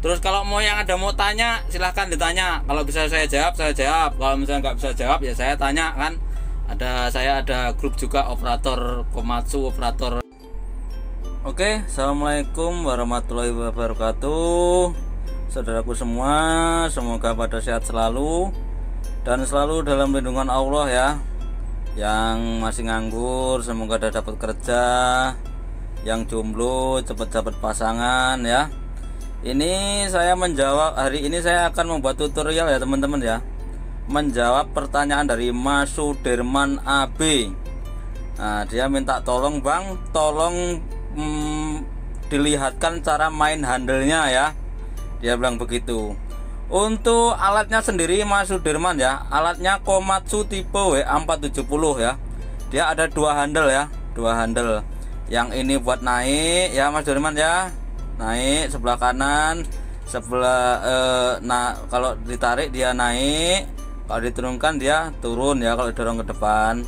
Terus kalau mau tanya silahkan ditanya. Kalau bisa saya jawab, saya jawab. Kalau misalnya nggak bisa jawab ya saya tanya kan. Saya ada grup juga operator Komatsu, operator. Oke, assalamualaikum warahmatullahi wabarakatuh. Saudaraku semua, semoga pada sehat selalu dan selalu dalam lindungan Allah ya. Yang masih nganggur semoga dapat kerja, yang jomblo cepat dapat pasangan ya. Ini saya menjawab, hari ini saya akan membuat tutorial ya teman-teman ya, menjawab pertanyaan dari Mas Sudirman AB. Nah, dia minta tolong Bang, tolong dilihatkan cara main handlenya ya. Dia bilang begitu. Untuk alatnya sendiri Mas Sudirman ya, alatnya Komatsu tipe WA470 ya. Dia ada dua handle ya, dua handle. Yang ini buat naik ya Mas Sudirman ya, naik sebelah kanan, sebelah kalau ditarik dia naik, kalau diturunkan dia turun ya kalau dorong ke depan.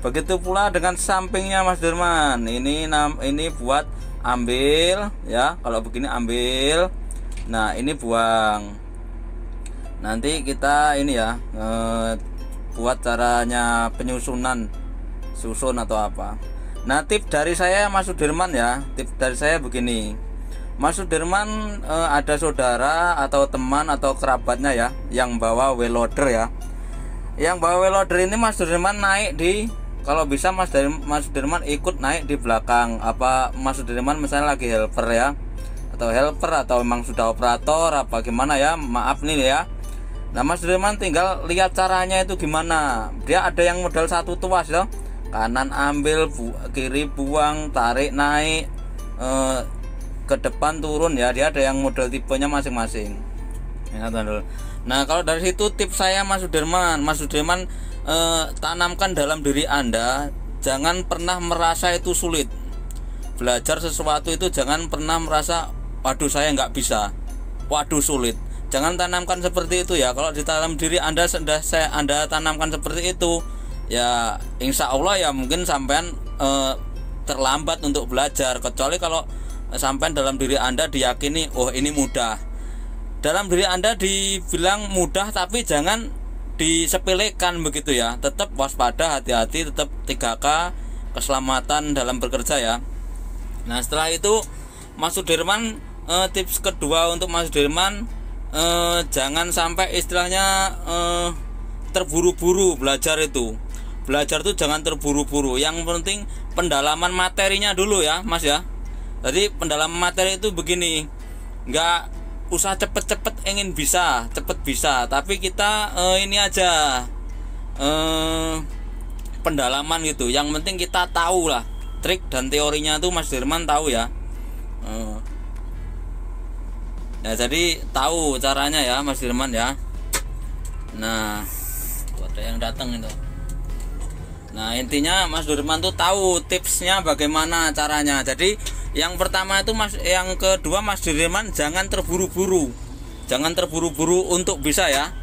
Begitu pula dengan sampingnya Mas Sudirman. Ini buat ambil ya, kalau begini ambil. Nah, ini buang. Nanti kita ini ya buat caranya penyusunan, susun atau apa. Nah, tips dari saya Mas Sudirman ya, tips dari saya begini. Mas Sudirman ada saudara atau teman atau kerabatnya ya yang bawa well loader ya. Yang bawa well loader ini Mas Sudirman naik di, kalau bisa Mas Sudirman ikut naik di belakang. Apa Mas Sudirman misalnya lagi helper ya, atau memang sudah operator apa gimana ya, maaf nih ya. Nah, Mas Sudirman tinggal lihat caranya itu gimana. Dia ada yang modal satu tuas ya, kanan ambil, kiri buang, tarik naik, ke depan turun ya. Dia ada yang model tipenya masing-masing ya. Nah, kalau dari situ tips saya Mas Sudirman tanamkan dalam diri Anda, jangan pernah merasa itu sulit. Belajar sesuatu itu jangan pernah merasa waduh saya nggak bisa, waduh sulit. Jangan tanamkan seperti itu ya. Kalau di dalam diri Anda Anda tanamkan seperti itu ya, insya Allah ya mungkin sampean terlambat untuk belajar. Kecuali kalau sampean dalam diri Anda diyakini oh ini mudah. Dalam diri Anda dibilang mudah tapi jangan disepelekan begitu ya. Tetap waspada, hati-hati, tetap 3K, keselamatan dalam bekerja ya. Nah, setelah itu Mas Sudirman, tips kedua untuk Mas Sudirman, jangan sampai istilahnya terburu-buru belajar itu. Belajar itu jangan terburu-buru. Yang penting pendalaman materinya dulu ya Mas ya. Jadi pendalaman materi itu begini, nggak usah cepet-cepet ingin bisa, cepet bisa. Tapi kita ini aja pendalaman gitu. Yang penting kita tahu lah trik dan teorinya tuh Mas Sudirman tahu ya. Ya, jadi tahu caranya ya Mas Sudirman ya. Nah, ada yang datang itu. Nah, intinya Mas Sudirman tuh tahu tipsnya bagaimana caranya. Jadi yang pertama itu yang kedua Mas Sudirman jangan terburu-buru. Jangan terburu-buru untuk bisa ya.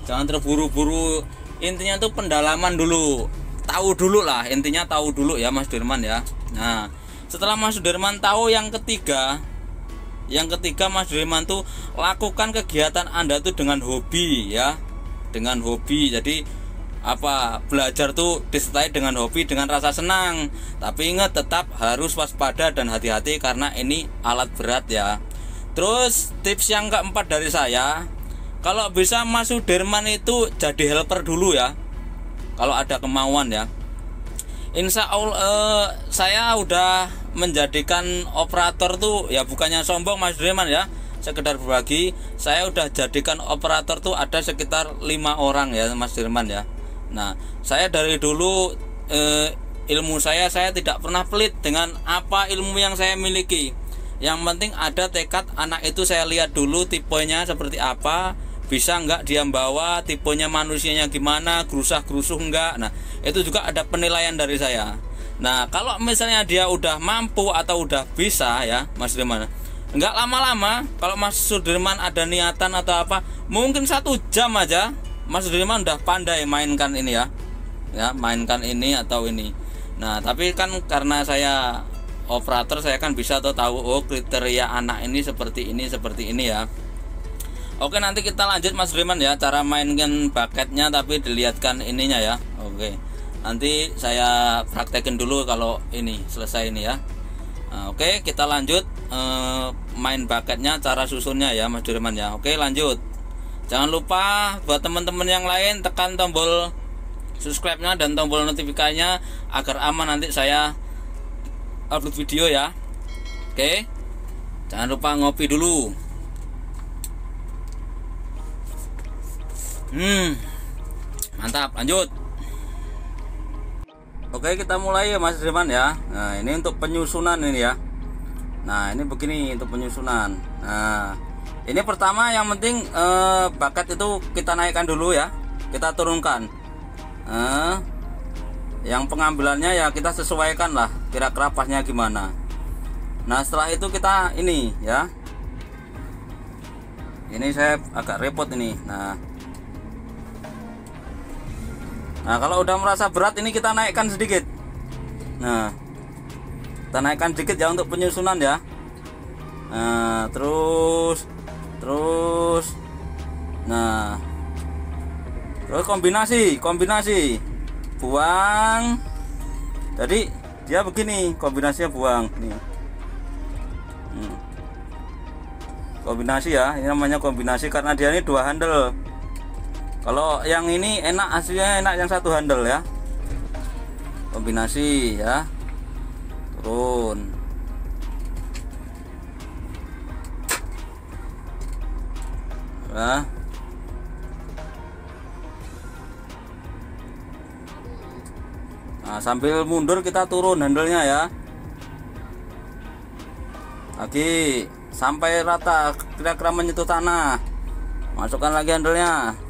Jangan terburu-buru. Intinya tuh pendalaman dulu. Tahu dulu lah, intinya tahu dulu ya Mas Sudirman ya. Nah, setelah Mas Sudirman tahu, yang ketiga Mas Sudirman tuh lakukan kegiatan Anda tuh dengan hobi ya, dengan hobi. Jadi belajar tuh disertai dengan hobi, dengan rasa senang. Tapi ingat tetap harus waspada dan hati-hati karena ini alat berat ya. Terus tips yang keempat dari saya, kalau bisa Mas Sudirman itu jadi helper dulu ya, kalau ada kemauan ya. Insya Allah saya udah menjadikan operator tuh ya, bukannya sombong Mas Sudirman ya, sekedar berbagi. Saya udah jadikan operator tuh ada sekitar 5 orang ya Mas Sudirman ya. Nah, saya dari dulu ilmu saya tidak pernah pelit dengan apa ilmu yang saya miliki. Yang penting ada tekad anak itu, saya lihat dulu tipenya seperti apa, bisa enggak dia bawa, tipenya manusianya gimana, gerusah-gerusuh enggak. Nah, itu juga ada penilaian dari saya. Nah, kalau misalnya dia udah mampu atau udah bisa ya Mas Sudirman, enggak lama-lama, kalau Mas Sudirman ada niatan atau apa, mungkin 1 jam aja Mas Sudirman udah pandai mainkan ini ya, mainkan ini atau ini. Nah, tapi kan karena saya operator saya kan bisa tahu oh kriteria anak ini seperti ini ya. Oke, nanti kita lanjut Mas Riman ya, cara mainkan bucketnya tapi dilihatkan ininya ya. Oke, nanti saya praktekin dulu kalau ini selesai ini ya. Nah, oke, kita lanjut main bucketnya, cara susunnya ya Mas Riman ya. Oke, lanjut. Jangan lupa buat teman-teman yang lain tekan tombol subscribe-nya dan tombol notifikasinya agar aman nanti saya upload video ya. Oke, jangan lupa ngopi dulu. Mantap, lanjut. Oke, kita mulai ya Mas Riman ya. Nah, ini untuk penyusunan ini ya. Nah, ini begini untuk penyusunan. Nah, ini pertama yang penting bucket itu kita naikkan dulu ya. Kita turunkan. Yang pengambilannya ya kita sesuaikan lah kira-kira pasnya gimana. Nah, setelah itu kita ini ya. Ini saya agak repot ini. Nah, kalau udah merasa berat ini kita naikkan sedikit. Nah, kita naikkan sedikit ya untuk penyusunan ya. Nah, terus nah, terus kombinasi buang. Jadi dia begini kombinasinya, buang nih. Kombinasi ya, ini namanya kombinasi karena dia ini 2 handle. Kalau yang ini enak, aslinya enak yang 1 handle ya. Kombinasi ya. Turun. Nah, sambil mundur kita turun handlenya ya. Lagi sampai rata kira-kira menyentuh tanah. Masukkan lagi handlenya.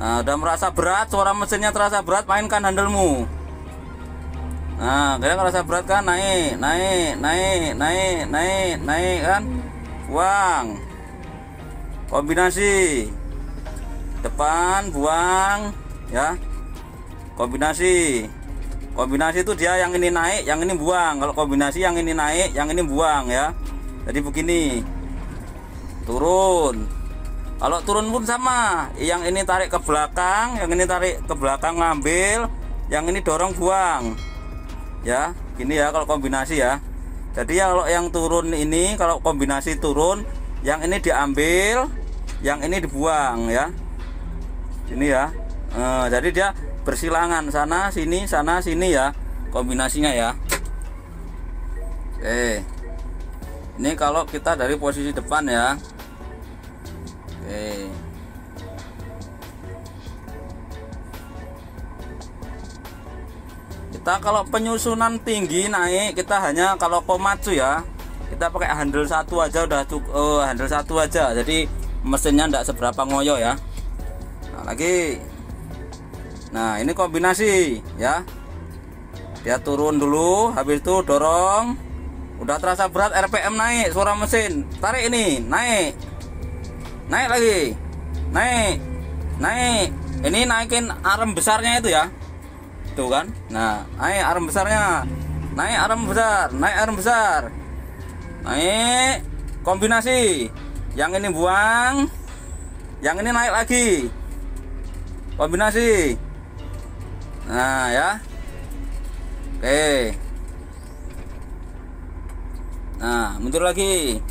Nah, udah merasa berat, suara mesinnya terasa berat, mainkan handlemu. Nah, kalian merasa berat kan, naik kan, buang. Kombinasi depan, buang ya. Kombinasi itu dia yang ini naik, yang ini buang. Kalau kombinasi yang ini naik, yang ini buang ya. Jadi begini, turun. Kalau turun pun sama, yang ini tarik ke belakang, yang ini tarik ke belakang ngambil, yang ini dorong buang. Ya, gini ya kalau kombinasi ya. Jadi ya kalau yang turun ini, kalau kombinasi turun, yang ini diambil, yang ini dibuang ya. Ini ya. Jadi dia bersilangan sana sini ya, kombinasinya ya. Oke. Ini kalau kita dari posisi depan ya. Oke. Kita kalau penyusunan tinggi naik, kita hanya kalau Komatsu ya, kita pakai handle 1 aja udah cukup. Handle 1 aja, jadi mesinnya enggak seberapa ngoyo ya. Nah, lagi. Nah, ini kombinasi ya. Dia turun dulu, habis itu dorong. Udah terasa berat, RPM naik, suara mesin. Tarik ini, naik lagi, naik. Ini naikin arm besarnya itu ya, tuh kan. Nah, naik arm besarnya, naik arm besar, naik kombinasi. Yang ini buang, yang ini naik lagi, kombinasi. Nah ya, oke. Nah, mundur lagi.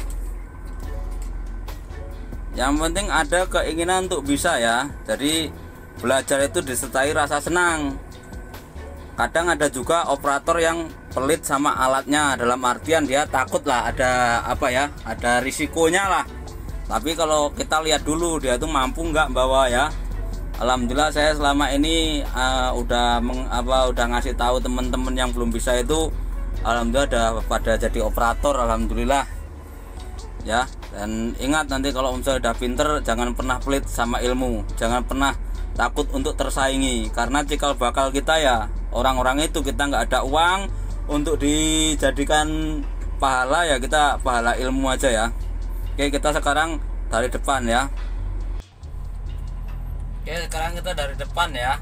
Yang penting ada keinginan untuk bisa ya. Jadi belajar itu disertai rasa senang. Kadang ada juga operator yang pelit sama alatnya, dalam artian dia takut lah ada apa ya, ada risikonya lah. Tapi kalau kita lihat dulu dia tuh mampu nggak bawa ya. Alhamdulillah saya selama ini udah ngasih tahu teman-teman yang belum bisa itu, alhamdulillah udah pada jadi operator, alhamdulillah ya. Dan ingat, nanti kalau misalnya udah pinter, jangan pernah pelit sama ilmu, jangan pernah takut untuk tersaingi, karena cikal bakal kita ya orang-orang itu. Kita nggak ada uang untuk dijadikan pahala ya, kita pahala ilmu aja ya. Oke, kita sekarang dari depan ya. Oke, sekarang kita dari depan ya.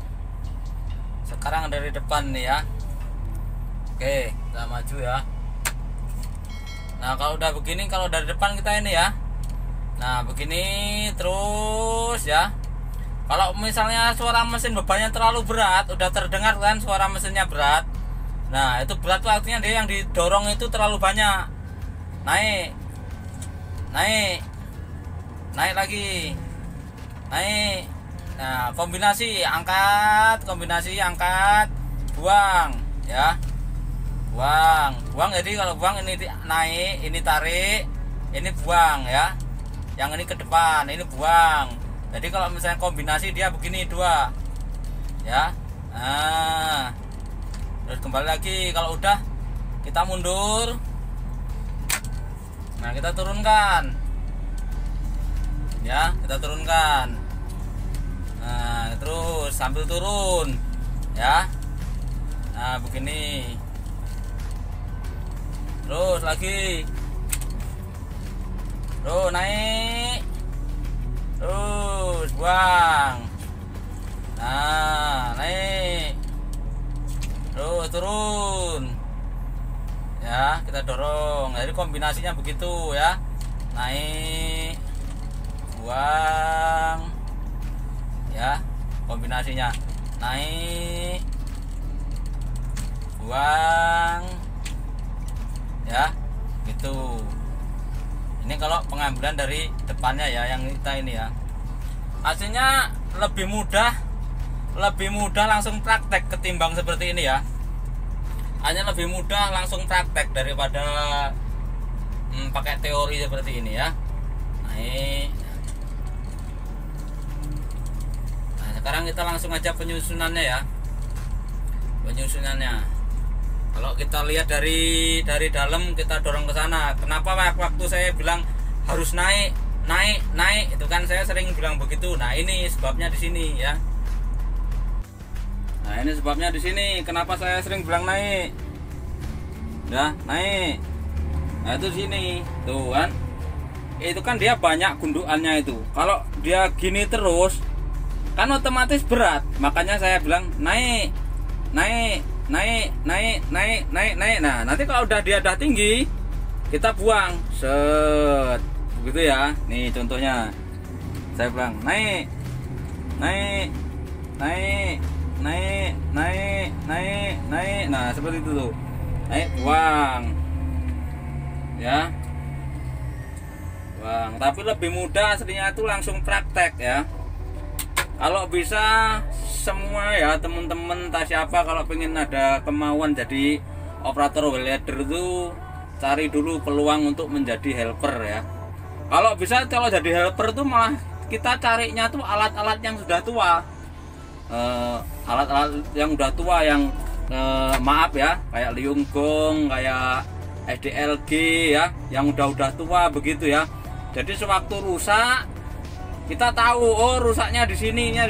Sekarang dari depan nih ya. Oke, kita maju ya. Nah kalau udah begini, kalau dari depan kita ini ya, nah begini terus ya. Kalau misalnya suara mesin bebannya terlalu berat, udah terdengar kan suara mesinnya berat. Nah itu berat tuh artinya dia yang didorong itu terlalu banyak. Naik, naik, naik lagi, naik. Nah kombinasi angkat, buang ya, buang. Jadi kalau buang ini naik, ini tarik, ini buang ya. Yang ini ke depan, ini buang. Jadi kalau misalnya kombinasi dia begini dua ya. Nah terus kembali lagi. Kalau udah kita mundur. Nah kita turunkan ya, kita turunkan. Nah terus sambil turun ya. Nah begini. Terus lagi. Tuh naik. Terus buang. Nah naik. Terus turun ya, kita dorong. Jadi kombinasinya begitu ya. Naik, buang ya, kombinasinya naik, buang ya, gitu. Ini kalau pengambilan dari depannya ya, yang kita ini ya. Hasilnya lebih mudah langsung praktek ketimbang seperti ini ya. Hanya lebih mudah langsung praktek daripada pakai teori seperti ini ya. Naik. Nah sekarang kita langsung aja penyusunannya ya. Penyusunannya. Kalau kita lihat dari dalam, kita dorong ke sana. Kenapa waktu saya bilang harus naik itu kan saya sering bilang begitu. Nah ini sebabnya di sini ya. Nah ini sebabnya di sini. Kenapa saya sering bilang naik? Ya naik. Nah itu sini tuh kan. Itu kan dia banyak gundukannya itu. Kalau dia gini terus kan otomatis berat. Makanya saya bilang naik. Nah nanti kalau dia udah tinggi, kita buang set begitu ya. Nih contohnya saya bilang naik. Nah seperti itu tuh. Naik, buang ya, buang. Tapi lebih mudah aslinya itu langsung praktek ya. Kalau bisa semua ya teman-teman, entah siapa kalau pengen ada kemauan jadi operator wheel loader itu cari dulu peluang untuk menjadi helper ya. Kalau bisa, kalau jadi helper tuh malah kita carinya tuh alat-alat yang sudah tua, alat-alat yang udah tua yang maaf ya, kayak Liung Gong, kayak SDLG ya, yang udah tua begitu ya. Jadi sewaktu rusak kita tahu, oh rusaknya di sini ya.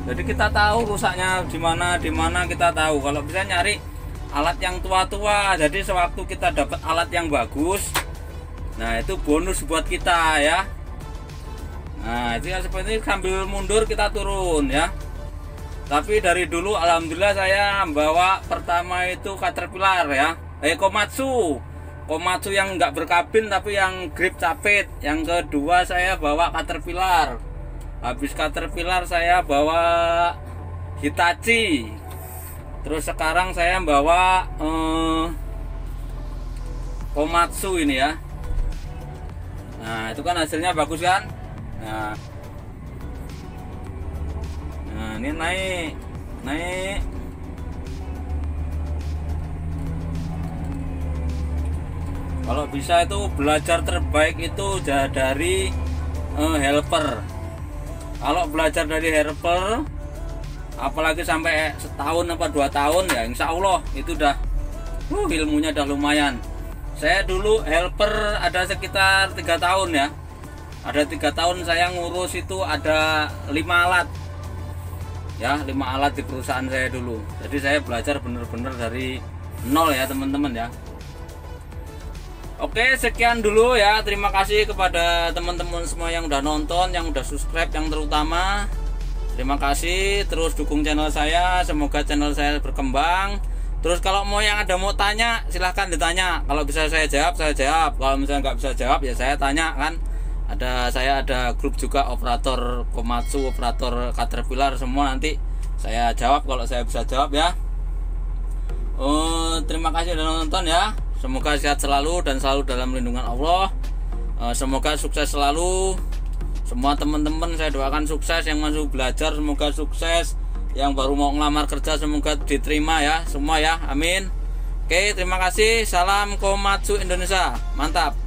Jadi kita tahu rusaknya di mana kita tahu. Kalau bisa nyari alat yang tua-tua, jadi sewaktu kita dapat alat yang bagus, nah itu bonus buat kita ya. Nah itu ya, seperti ini sambil mundur kita turun ya. Tapi dari dulu alhamdulillah saya bawa pertama itu Caterpillar ya, Komatsu yang nggak berkabin tapi yang grip capit. Yang kedua saya bawa Caterpillar. Habis Caterpillar saya bawa Hitachi. Terus sekarang saya bawa Komatsu ini ya. Nah itu kan hasilnya bagus kan. Nah ini naik. Kalau bisa itu belajar terbaik itu dari helper. Kalau belajar dari helper, apalagi sampai setahun apa 2 tahun ya, insya Allah itu udah ilmunya udah lumayan. Saya dulu helper ada sekitar 3 tahun ya. Ada 3 tahun saya ngurus itu ada 5 alat. Ya 5 alat di perusahaan saya dulu. Jadi saya belajar bener-bener dari nol ya teman-teman ya. Oke, sekian dulu ya. Terima kasih kepada teman-teman semua yang udah nonton, yang udah subscribe, yang terutama. Terima kasih, terus dukung channel saya. Semoga channel saya berkembang. Terus kalau mau tanya, silahkan ditanya. Kalau bisa saya jawab, saya jawab. Kalau misalnya nggak bisa jawab, ya saya tanya kan. Saya ada grup juga, operator Komatsu, operator Caterpillar, semua nanti saya jawab kalau saya bisa jawab ya. Terima kasih sudah nonton ya. Semoga sehat selalu dan selalu dalam lindungan Allah. Semoga sukses selalu. Semua teman-teman saya doakan sukses. Yang masuk belajar semoga sukses. Yang baru mau ngelamar kerja semoga diterima ya. Semua ya, amin. Oke, terima kasih. Salam Komatsu Indonesia. Mantap.